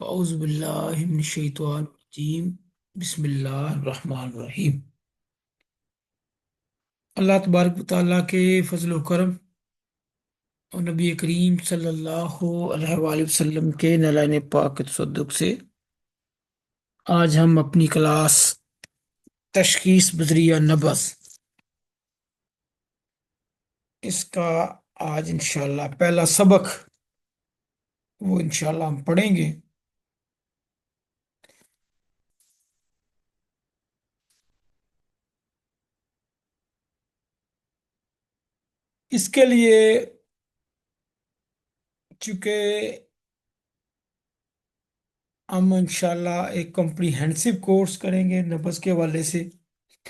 اعوذ باللہ من الشیطان الرجیم۔ بسم اللہ الرحمن الرحیم۔ اللہ تبارک و تعالیٰ کے فضل و کرم اور نبی کریم صلی اللہ علیہ وآلہ وسلم کے نلان پاک تصدق سے آج ہم اپنی کلاس تشخیص بذریعہ نبض اس کا آج انشاءاللہ پہلا سبق وہ انشاءاللہ ہم پڑھیں گے۔ اس کے لیے چونکہ ہم انشاءاللہ ایک کمپریہنسو کورس کریں گے نبض کے حوالے سے،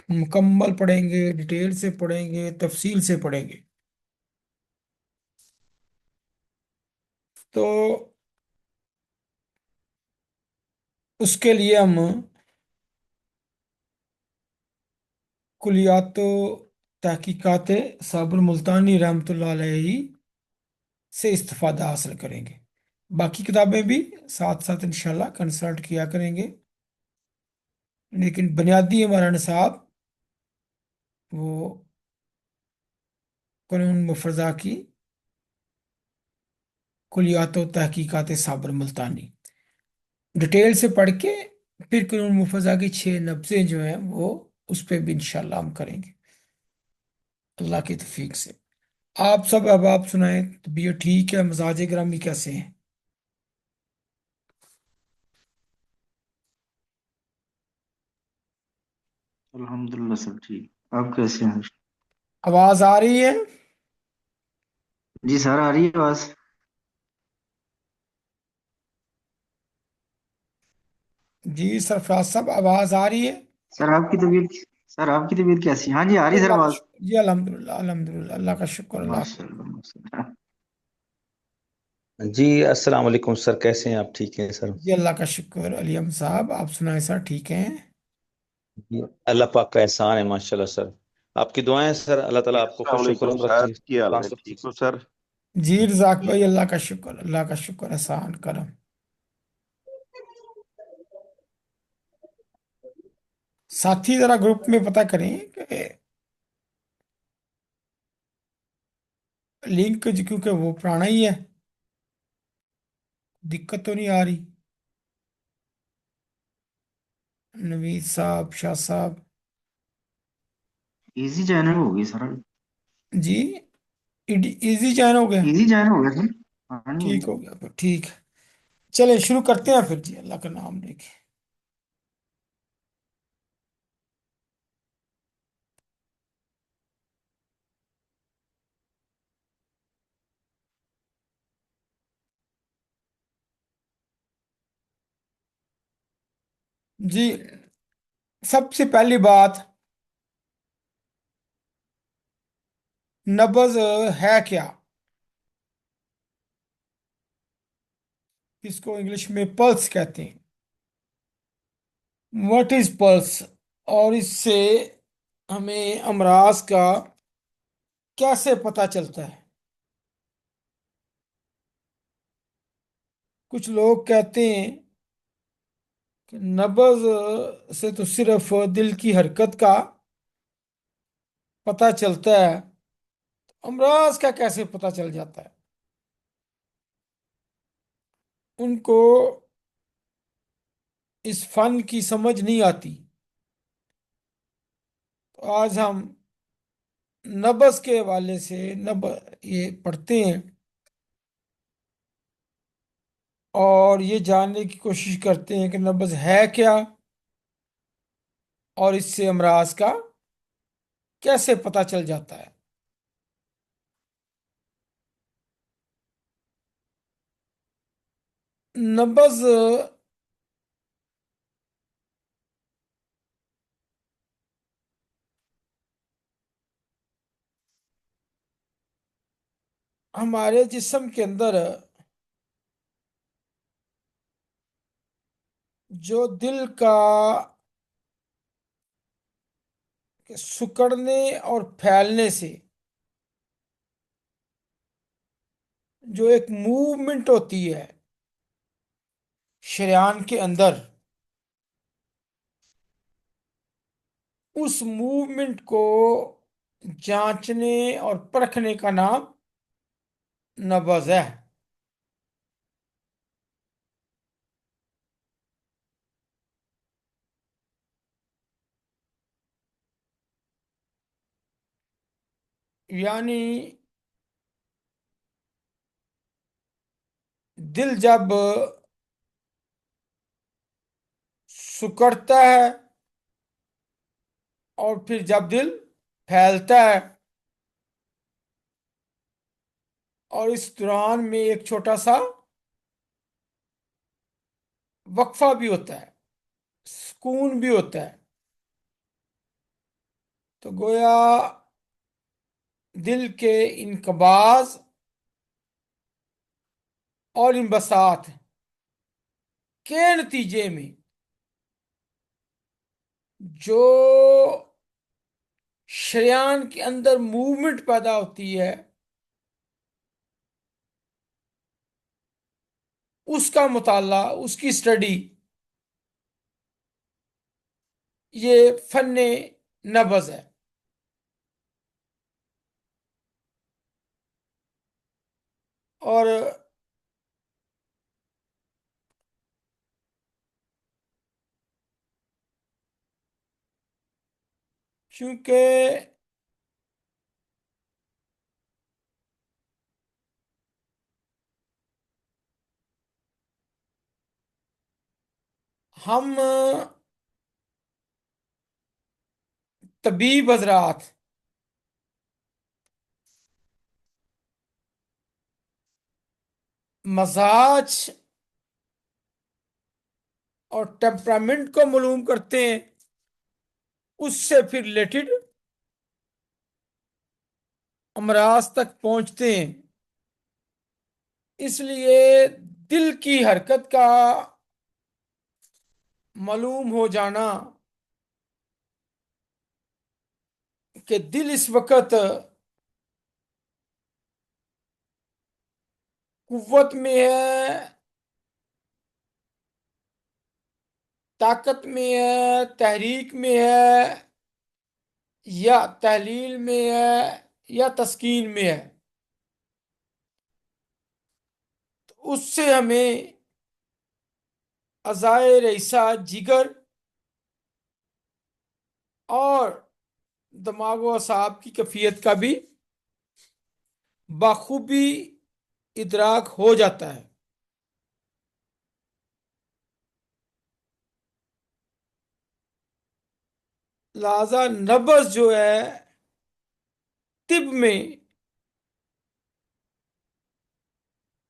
مکمل پڑھیں گے، ڈیٹیل سے پڑھیں گے، تفصیل سے پڑھیں گے۔ تو اس کے لیے ہم کلیات و تحقیقات صابر ملتانی رحمۃ اللہ علیہ سے استفادہ حاصل کریں گے۔ باقی کتابیں بھی ساتھ ساتھ انشاءاللہ کنسلٹ کیا کریں گے، لیکن بنیادی ہمارا نصاب وہ قانون مفرزہ کی کلیات و تحقیقات صابر ملتانی ڈیٹیل سے پڑھ کے پھر قانون مفرزہ کی 6 نبضیں جو ہیں وہ اس پہ بھی انشاءاللہ ہم کریں گے اللہ کی توفیق سے۔ آپ سب اب آپ سنائیں، طبیعت ٹھیک ہے؟ مزاج گرامی کیسے ہیں؟ الحمدللہ سب ٹھیک۔ آپ کیسے ہیں؟ آواز آ رہی ہے؟ جی سر، آ رہی ہے آواز؟ جی سرفراز صاحب آواز آ رہی ہے؟ سر آپ کی طبیعت سر آپ کی طبیعت کیسی ہے؟ ہاں جی، آ رہی ہے سر اللہ کا آواز۔ شکر جی، الحمدللہ الحمدللہ، اللہ کا شکر، اللہ کا۔ ماشاء اللہ ماشاء اللہ۔ جی السلام علیکم سر، کیسے ہیں آپ؟ ٹھیک ہیں سر؟ جی اللہ کا شکر، علیم صاحب آپ سنائیں سر، ٹھیک ہیں؟ جی اللہ پاک کا احسان ہے ماشاءاللہ سر، آپ کی دعائیں ہیں سر، اللہ جی تعالیٰ آپ کو السلام خوش و علیکم خرم سر، رکھے۔ کی حال ہے؟ خاص ٹھیک ہو سر؟ جی رزاق بھائی، اللہ کا شکر، اللہ کا شکر، احسان کرم۔ ساتھی ذرا گروپ میں پتہ کریں کہ لنک کیونکہ وہ پرانا ہی ہے، دقت تو نہیں آ رہی؟ نوید صاحب، شاہ صاحب؟ ایزی چینل ہوگی سر۔ جی ایزی چین ہو گیا؟ ایزی چینل ہو گیا سر۔ ہاں جی ٹھیک ہو گیا پھر، ٹھیک ہے، چلیں شروع کرتے ہیں پھر، جی اللہ کا نام لے کے۔ جی سب سے پہلی بات، نبض ہے کیا؟ اس کو انگلش میں پلس کہتے ہیں۔ What is plus? اور اس سے ہمیں امراض کا کیسے پتہ چلتا ہے؟ کچھ لوگ کہتے ہیں کہ نبض سے تو صرف دل کی حرکت کا پتہ چلتا ہے، امراض کا کیسے پتہ چل جاتا ہے؟ ان کو اس فن کی سمجھ نہیں آتی۔ تو آج ہم نبض کے حوالے سے یہ پڑھتے ہیں اور یہ جاننے کی کوشش کرتے ہیں کہ نبض ہے کیا اور اس سے امراض کا کیسے پتہ چل جاتا ہے۔ نبض ہمارے جسم کے اندر جو دل کا سکڑنے اور پھیلنے سے جو ایک موومنٹ ہوتی ہے، شریان کے اندر اس موومنٹ کو جانچنے اور پرکھنے کا نام نبض ہے۔ یعنی دل جب سکڑتا ہے اور پھر جب دل پھیلتا ہے، اور اس دوران میں ایک چھوٹا سا وقفہ بھی ہوتا ہے، سکون بھی ہوتا ہے، تو گویا دل کے انقباض اور انبساط کے نتیجے میں جو شریان کے اندر موومنٹ پیدا ہوتی ہے، اس کا مطالعہ، اس کی اسٹڈی، یہ فن نبض ہے۔ اور چونکہ ہم طبیب حضرات مزاج اور ٹیمپرامنٹ کو معلوم کرتے ہیں، اس سے پھر ریلیٹڈ امراض تک پہنچتے ہیں۔ اس لیے دل کی حرکت کا معلوم ہو جانا کہ دل اس وقت قوت میں ہے، طاقت میں ہے، تحریک میں ہے، یا تحلیل میں ہے، یا تسکین میں ہے، تو اس سے ہمیں اعضائے رئیسہ، جگر اور دماغ و اعصاب کی کیفیت کا بھی بخوبی ادراک ہو جاتا ہے۔ لہذا نبض جو ہے طب میں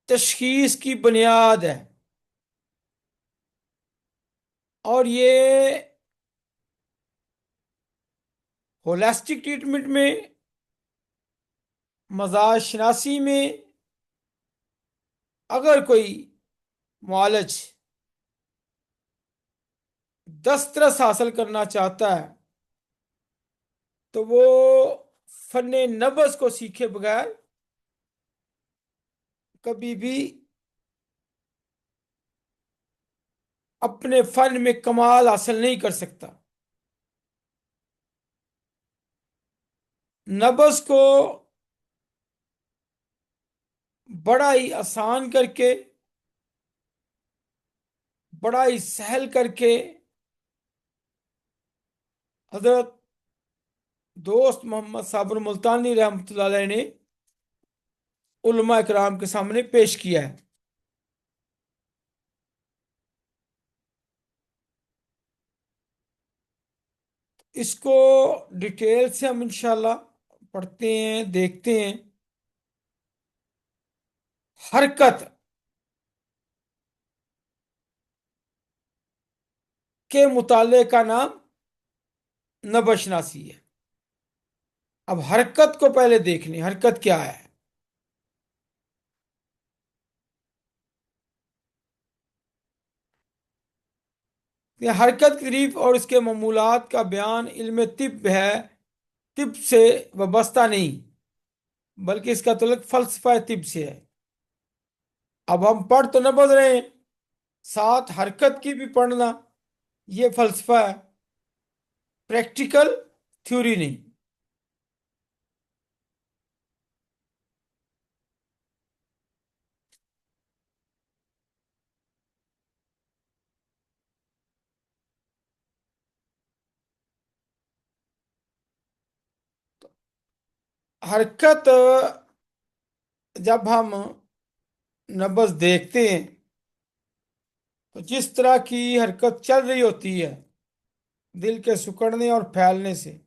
تشخیص کی بنیاد ہے، اور یہ ہولسٹک ٹریٹمنٹ میں، مزاج شناسی میں، اگر کوئی معالج دسترس حاصل کرنا چاہتا ہے تو وہ فن نبض کو سیکھے بغیر کبھی بھی اپنے فن میں کمال حاصل نہیں کر سکتا۔ نبض کو بڑا ہی آسان کر کے، بڑا ہی سہل کر کے حضرت دوست محمد صابر ملتانی رحمۃ اللہ علیہ نے علماء اکرام کے سامنے پیش کیا ہے۔ اس کو ڈیٹیل سے ہم انشاءاللہ پڑھتے ہیں، دیکھتے ہیں۔ حرکت کے مطالعے کا نام نبض شناسی ہے۔ اب حرکت کو پہلے دیکھ لیں، حرکت کیا ہے؟ یہ حرکت کی تعریف اور اس کے معمولات کا بیان علم طب ہے، طب سے وابستہ نہیں، بلکہ اس کا تعلق فلسفہ طب سے ہے۔ اب ہم پڑھ تو نبض رہے ہیں، ساتھ حرکت کی بھی پڑھنا، یہ فلسفہ ہے، پریکٹیکل تھیوری نہیں۔ حرکت جب ہم نبض دیکھتے ہیں تو جس طرح کی حرکت چل رہی ہوتی ہے دل کے سکڑنے اور پھیلنے سے،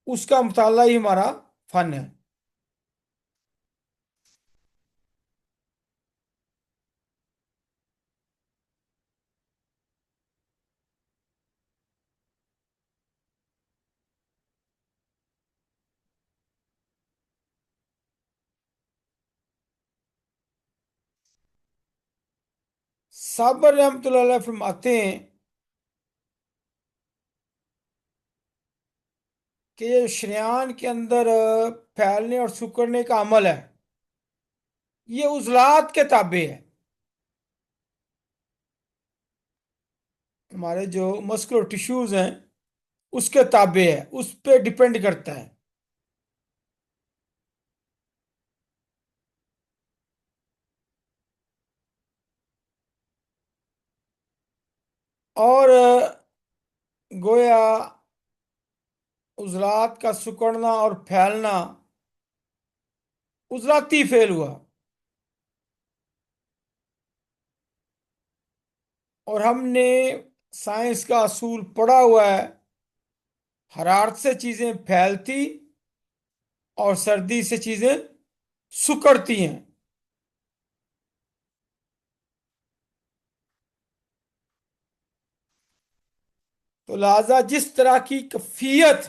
اس کا مطالعہ ہی ہمارا فن ہے۔ صابر رحمۃ اللہ علیہ فرماتے ہیں کہ یہ شریان کے اندر پھیلنے اور سکڑنے کا عمل ہے، یہ عضلات کے تابع ہے۔ ہمارے جو مسکولر ٹیشوز ہیں اس کے تابع ہے، اس پہ ڈیپینڈ کرتا ہے۔ اور گویا عضلات کا سکڑنا اور پھیلنا عضلاتی فعل ہوا، اور ہم نے سائنس کا اصول پڑھا ہوا ہے، حرارت سے چیزیں پھیلتی اور سردی سے چیزیں سکڑتی ہیں۔ تو لہذا جس طرح کی کیفیت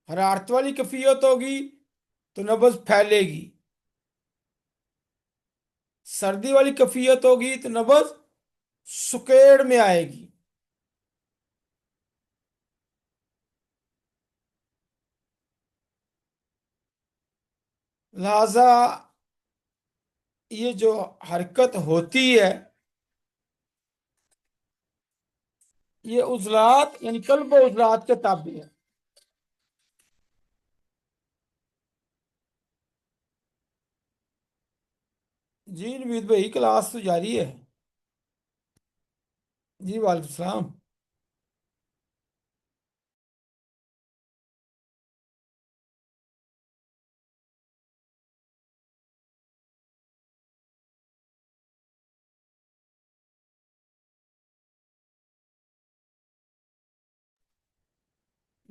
حرارت والی کیفیت ہوگی تو نبض پھیلے گی، سردی والی کیفیت ہوگی تو نبض سکیڑ میں آئے گی۔ لہذا یہ جو حرکت ہوتی ہے یہ عضلات یعنی قلب و عضلات کے تابع ہے۔ جی نوید بھائی، کلاس تو جاری ہے۔ جی وعلیکم السلام۔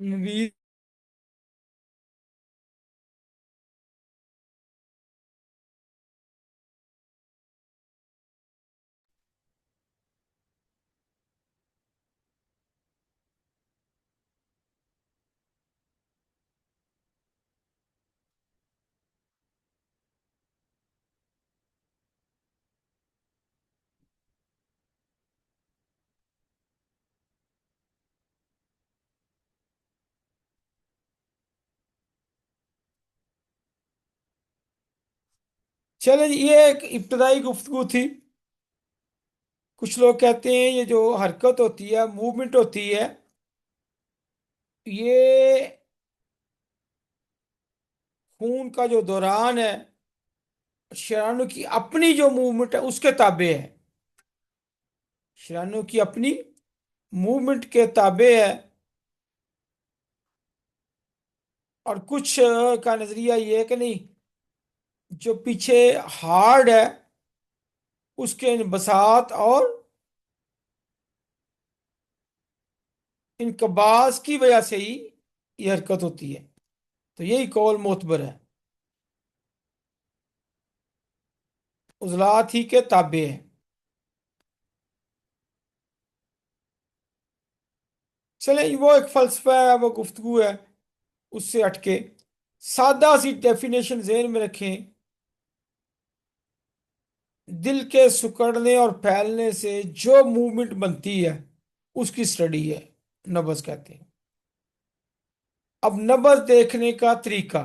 نوید چلیں جی، یہ ایک ابتدائی گفتگو تھی۔ کچھ لوگ کہتے ہیں یہ جو حرکت ہوتی ہے، موومنٹ ہوتی ہے، یہ خون کا جو دوران ہے، شرانوں کی اپنی جو موومنٹ ہے اس کے تابع ہے، شرانوں کی اپنی موومنٹ کے تابع ہے۔ اور کچھ کا نظریہ یہ ہے کہ نہیں، جو پیچھے ہارڈ ہے اس کے انبساط اور انقباض کی وجہ سے ہی یہ حرکت ہوتی ہے۔ تو یہی قول معتبر ہے، عضلات ہی کے تابع ہے۔ چلیں وہ ایک فلسفہ ہے، وہ گفتگو ہے، اس سے ہٹ کے سادہ سی ڈیفینیشن ذہن میں رکھیں، دل کے سکڑنے اور پھیلنے سے جو موومنٹ بنتی ہے اس کی سٹڈی ہے، نبض کہتے ہیں۔ اب نبض دیکھنے کا طریقہ،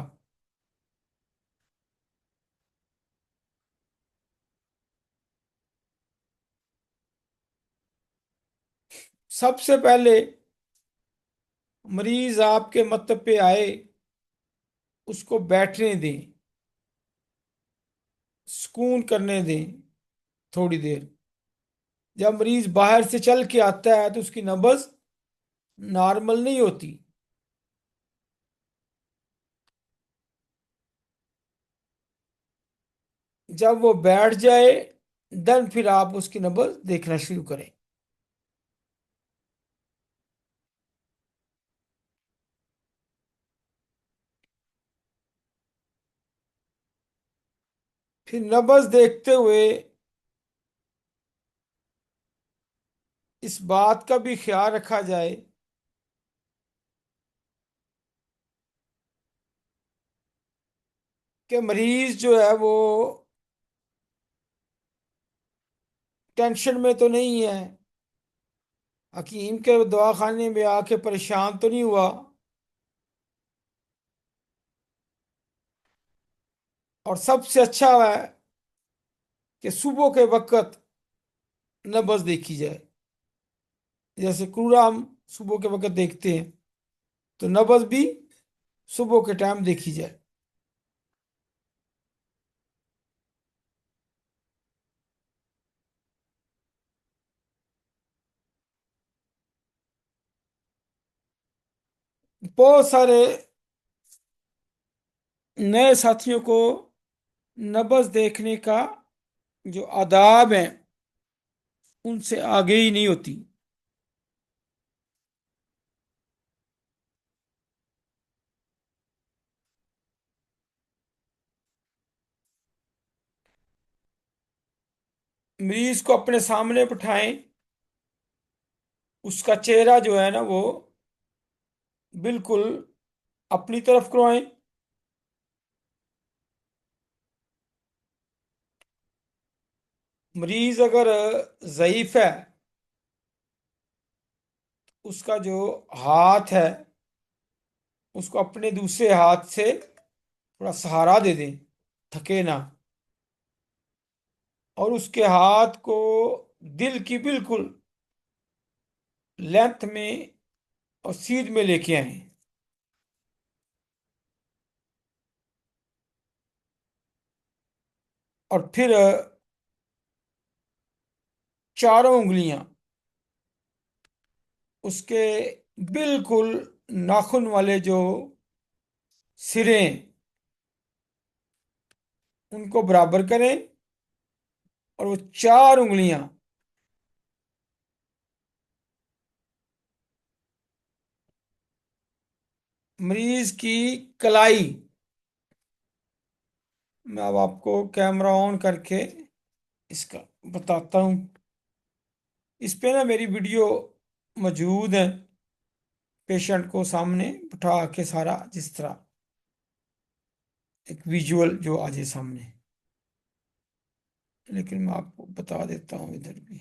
سب سے پہلے مریض آپ کے مطلب پہ آئے، اس کو بیٹھنے دیں، سکون کرنے دیں تھوڑی دیر۔ جب مریض باہر سے چل کے آتا ہے تو اس کی نبض نارمل نہیں ہوتی۔ جب وہ بیٹھ جائے دن پھر آپ اس کی نبض دیکھنا شروع کریں۔ پھر نبض دیکھتے ہوئے اس بات کا بھی خیال رکھا جائے کہ مریض جو ہے وہ ٹینشن میں تو نہیں ہے، حکیم کے دواخانے میں آ کے پریشان تو نہیں ہوا، اور سب سے اچھا ہے کہ صبح کے وقت نبض دیکھی جائے۔ جیسے کورا ہم صبح کے وقت دیکھتے ہیں، تو نبض بھی صبح کے ٹائم دیکھی جائے۔ بہت سارے نئے ساتھیوں کو نبض دیکھنے کا جو آداب ہیں ان سے آگے ہی نہیں ہوتی۔ مریض کو اپنے سامنے بٹھائیں، اس کا چہرہ جو ہے نا وہ بالکل اپنی طرف کروائیں۔ مریض اگر ضعیف ہے، اس کا جو ہاتھ ہے اس کو اپنے دوسرے ہاتھ سے تھوڑا سہارا دے دیں، تھکے نہ، اور اس کے ہاتھ کو دل کی بالکل لینتھ میں اور سیدھ میں لے کے آئیں، اور پھر چاروں انگلیاں اس کے بالکل ناخن والے جو سرے ہیں ان کو برابر کریں، اور وہ چار انگلیاں مریض کی کلائی، میں اب آپ کو کیمرہ آن کر کے اس کا بتاتا ہوں۔ اس پہ نا میری ویڈیو موجود ہے، پیشنٹ کو سامنے بٹھا کے سارا، جس طرح ایک ویژول جو آ جائے سامنے، لیکن میں آپ کو بتا دیتا ہوں ادھر بھی۔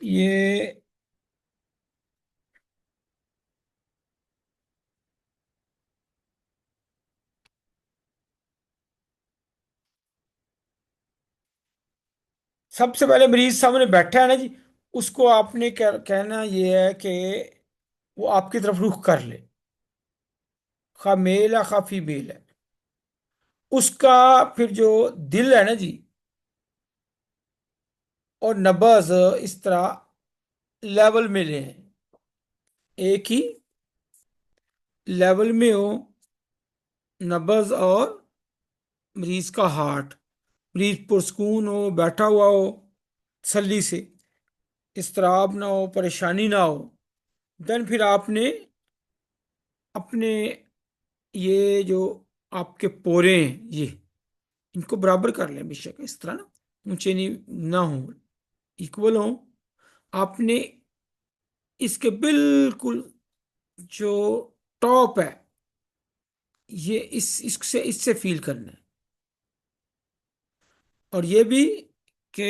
یہ سب سے پہلے مریض سامنے بیٹھا ہے نا جی، اس کو آپ نے کہنا یہ ہے کہ وہ آپ کی طرف رخ کر لے، خواہ میل ہے خواہ فیمیل ہے۔ اس کا پھر جو دل ہے نا جی اور نبض اس طرح لیول میں لیں، ایک ہی لیول میں ہو نبض اور مریض کا ہارٹ، مریض پرسکون ہو، بیٹھا ہوا ہو تسلی سے، اضطراب نہ ہو، پریشانی نہ ہو۔ دین پھر آپ نے اپنے یہ جو آپ کے پورے ہیں یہ ان کو برابر کر لیں، بے شک اس طرح نا اونچے نہیں نہ ہوں، ایکول ہوں۔ آپ نے اس کے بالکل جو ٹاپ ہے یہ اس سے فیل کرنا ہے، اور یہ بھی کہ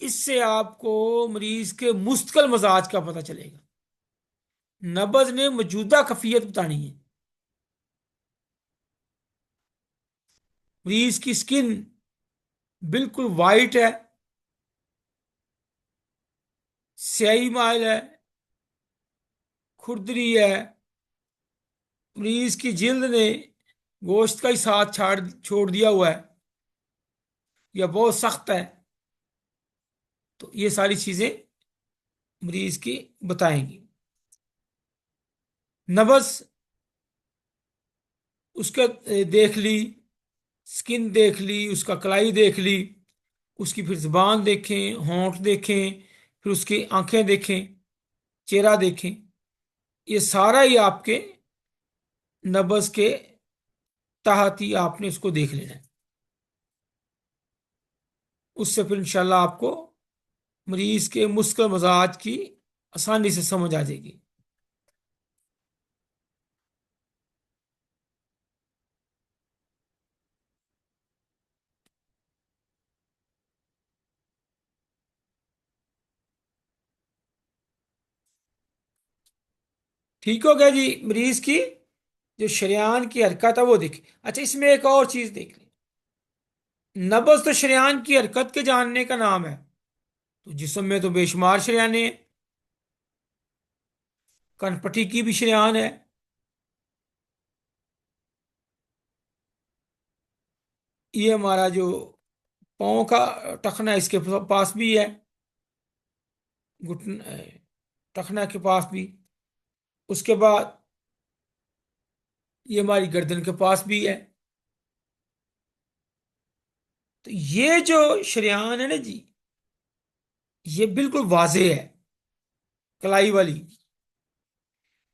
اس سے آپ کو مریض کے مستقل مزاج کا پتہ چلے گا۔ نبض نے موجودہ کیفیت بتانی ہے۔ مریض کی سکن بالکل وائٹ ہے، سیاہی مائل ہے، کھردری ہے، مریض کی جلد نے گوشت کا ہی ساتھ چھوڑ دیا ہوا ہے، یا بہت سخت ہے، تو یہ ساری چیزیں مریض کی بتائیں گی۔ نبض اس کا دیکھ لی، سکن دیکھ لی، اس کا کلائی دیکھ لی، اس کی پھر زبان دیکھیں، ہونٹ دیکھیں، پھر اس کی آنکھیں دیکھیں، چہرہ دیکھیں، یہ سارا ہی آپ کے نبض کے تحت ہی آپ نے اس کو دیکھ لینا ہے۔ اس سے پھر انشاءاللہ آپ کو مریض کے مشکل مزاج کی آسانی سے سمجھ آ جائے گی۔ ٹھیک ہو گیا جی؟ مریض کی جو شریان کی حرکت ہے وہ دیکھیں۔ اچھا، اس میں ایک اور چیز دیکھ لیں، نبض تو شریان کی حرکت کے جاننے کا نام ہے، تو جسم میں تو بے شمار شریانیں ہیں، کن پٹی کی بھی شریان ہے، یہ ہمارا جو پاؤں کا ٹخنا ہے اس کے پاس بھی ہے، گھٹن ٹخنا کے پاس بھی، اس کے بعد یہ ہماری گردن کے پاس بھی ہے۔ تو یہ جو شریان ہے نا جی، یہ بالکل واضح ہے، کلائی والی،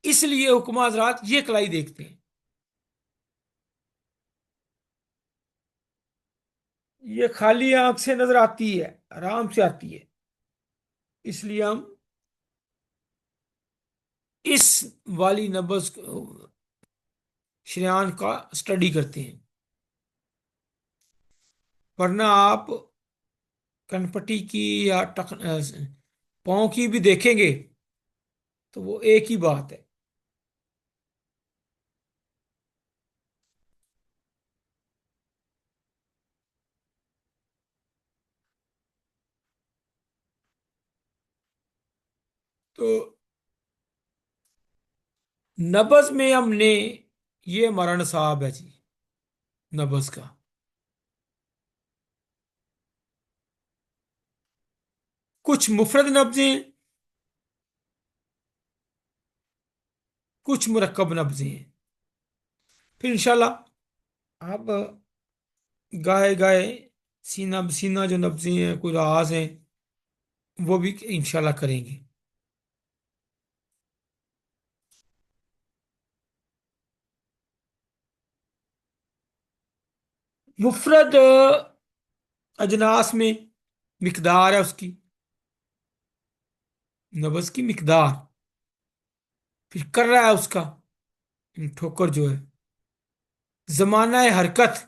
اس لیے حکماء حضرات یہ کلائی دیکھتے ہیں۔ یہ خالی آنکھ سے نظر آتی ہے، آرام سے آتی ہے، اس لیے ہم اس والی نبض شریان کا اسٹڈی کرتے ہیں، ورنہ آپ کنپٹی کی یا پاؤں کی بھی دیکھیں گے تو وہ ایک ہی بات ہے۔ تو نبض میں ہم نے، یہ ہمارا نصاب ہے جی نبض کا، کچھ مفرد نبضیں، کچھ مرکب نبضیں ہیں، پھر انشاءاللہ آپ گائے گائے سینہ بسینہ جو نبضیں ہیں، کوئی راز ہیں، وہ بھی انشاءاللہ کریں گے۔ مفرد اجناس میں مقدار ہے اس کی، نبض کی مقدار، پھر کر رہا ہے اس کا ٹھوکر جو ہے، زمانہ حرکت،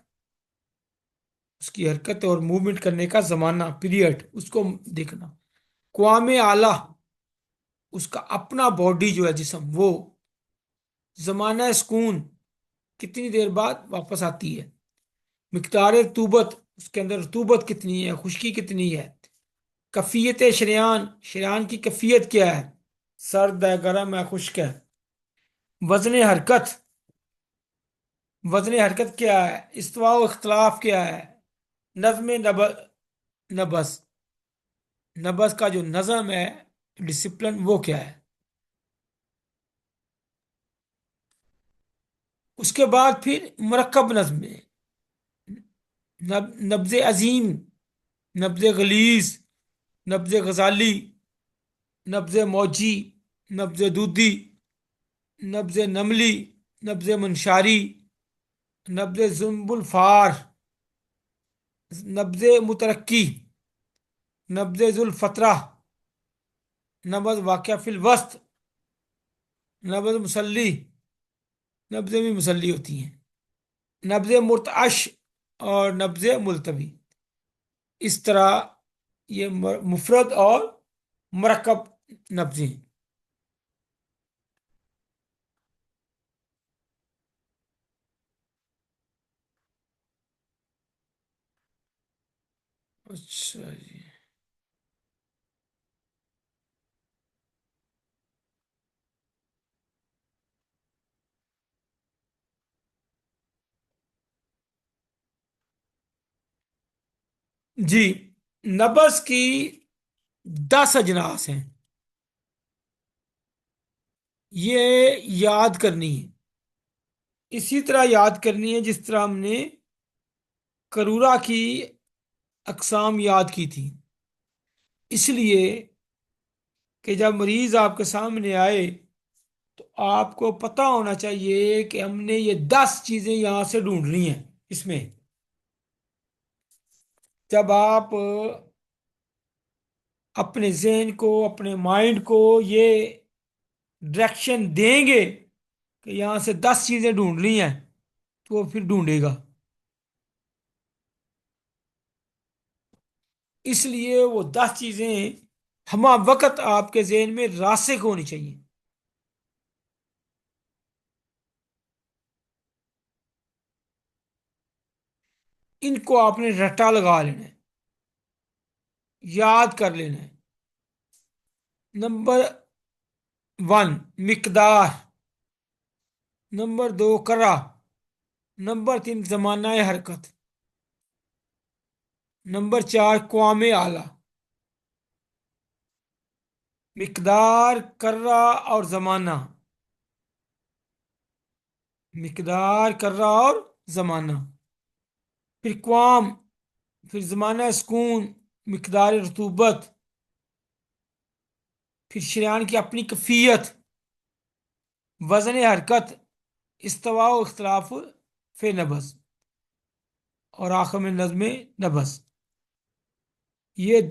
اس کی حرکت اور موومنٹ کرنے کا زمانہ، پیریڈ، اس کو دیکھنا، قوام اعلیٰ، اس کا اپنا باڈی جو ہے جسم، وہ زمانہ سکون، کتنی دیر بعد واپس آتی ہے، مقدار رطوبت، اس کے اندر رطوبت کتنی ہے، خشکی کتنی ہے، کفیت شریان، شریان کی کفیت کیا ہے، سرد ہے، گرم ہے، خشک ہے، وزن حرکت، وزن حرکت کیا ہے، استواء و اختلاف کیا ہے، نظم نبض، نبض کا جو نظم ہے، ڈسپلن، وہ کیا ہے۔ اس کے بعد پھر مرکب نظم میں نبض عظیم، نبض غلیظ، نبض غزالی، نبض موجی، نبض دودی، نبض نملی، نبض منشاری، نبض زنب الفار، نبض مترقی، نبض ذوالفترہ، نبض واقع فی الوسط، نبض مسلی، نبضیں بھی مسلی ہوتی ہیں، نبض مرتعش اور نبض ملتوی، اس طرح یہ مفرد اور مرکب لفظیں ہیں۔ اچھا جی، جی نبض کی 10 اجناس ہیں، یہ یاد کرنی ہے، اسی طرح یاد کرنی ہے جس طرح ہم نے کرورا کی اقسام یاد کی تھی۔ اس لیے کہ جب مریض آپ کے سامنے آئے تو آپ کو پتہ ہونا چاہیے کہ ہم نے یہ 10 چیزیں یہاں سے ڈھونڈنی ہیں۔ اس میں جب آپ اپنے ذہن کو، اپنے مائنڈ کو یہ ڈائریکشن دیں گے کہ یہاں سے 10 چیزیں ڈھونڈنی ہیں تو وہ پھر ڈھونڈے گا۔ اس لیے وہ 10 چیزیں ہمہ وقت آپ کے ذہن میں راسخ ہونی چاہیے۔ ان کو آپ نے رٹا لگا لینا ہے، یاد کر لینا ہے۔ نمبر 1 مقدار، نمبر 2 کرا، نمبر 3 زمانہ حرکت، نمبر 4 قوام اعلی۔ مقدار، کرا اور زمانہ، مقدار، کرا اور زمانہ، پھر قوام، پھر زمانہ سکون، مقدار رطوبت، پھر شریان کی اپنی کیفیت، وزن حرکت، استواء و اختلاف فی نبض، اور آخر میں نظم نبض۔ یہ